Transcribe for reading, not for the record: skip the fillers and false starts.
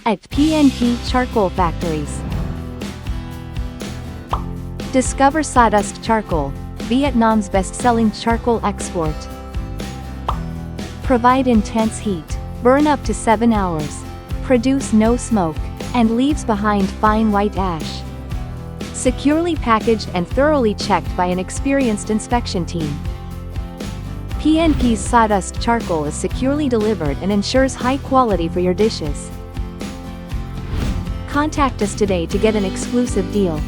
at PNP Charcoal factories. Discover Sawdust Charcoal, Vietnam's best-selling charcoal export. Provide intense heat, burn up to 7 hours, produce no smoke, and leaves behind fine white ash. Securely packaged and thoroughly checked by an experienced inspection team. PNP's Sawdust Charcoal is securely delivered and ensures high quality for your dishes. Contact us today to get an exclusive deal.